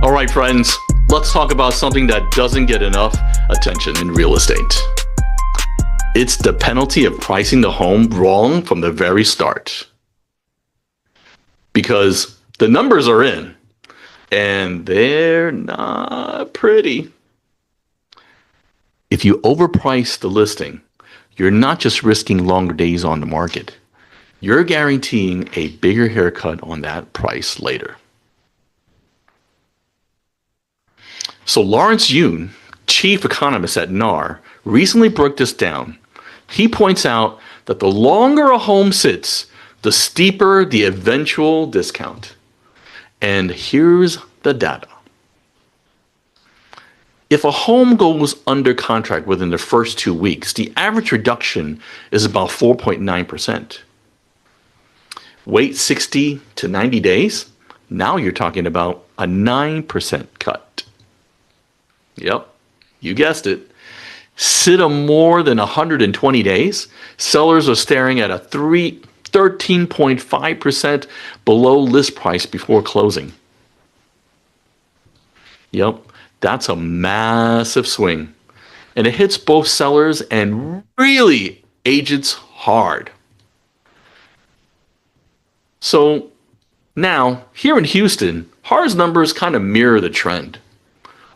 All right, friends, let's talk about something that doesn't get enough attention in real estate. It's the penalty of pricing the home wrong from the very start. Because the numbers are in, and they're not pretty. If you overprice the listing, you're not just risking longer days on the market. You're guaranteeing a bigger haircut on that price later. So Lawrence Yun, chief economist at NAR, recently broke this down. He points out that the longer a home sits, the steeper the eventual discount. And here's the data. If a home goes under contract within the first 2 weeks, the average reduction is about 4.9%. Wait 60 to 90 days, now you're talking about a 9% cut. Yep, you guessed it. Sit a more than 120 days, sellers are staring at a 13.5% below list price before closing. Yep, that's a massive swing. And it hits both sellers and really agents hard. So now, here in Houston, HAR's numbers kind of mirror the trend.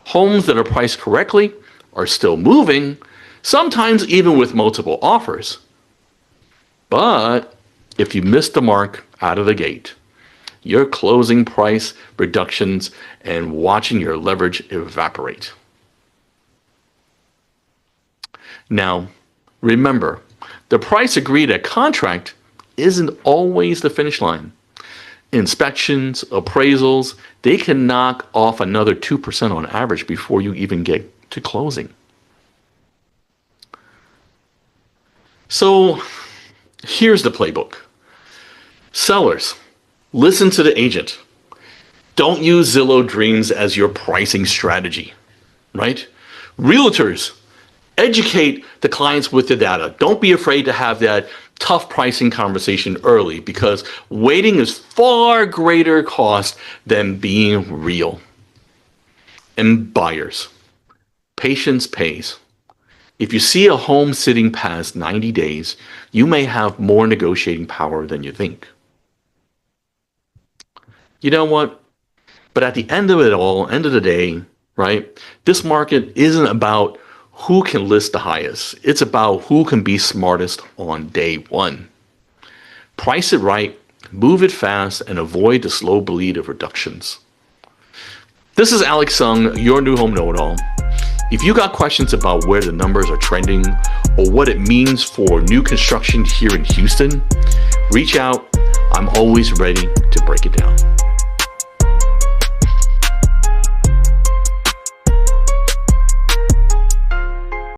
Homes that are priced correctly are still moving, sometimes even with multiple offers. But if you miss the mark out of the gate, you're closing price reductions and watching your leverage evaporate. Now, remember, the price agreed at contract isn't always the finish line. Inspections, appraisals, they can knock off another 2% on average before you even get to closing. So here's the playbook. Sellers, listen to the agent. Don't use Zillow Dreams as your pricing strategy, right? Realtors, educate the clients with the data. Don't be afraid to have that tough pricing conversation early, because waiting is far greater cost than being real. And buyers, patience pays. If you see a home sitting past 90 days, you may have more negotiating power than you think. You know what? But at the end of it all, end of the day, right? This market isn't about who can list the highest. It's about who can be smartest on day one. Price it right, move it fast, and avoid the slow bleed of reductions. This is Alex Sung, your new home know-it-all. If you got questions about where the numbers are trending or what it means for new construction here in Houston, reach out. I'm always ready to break it down.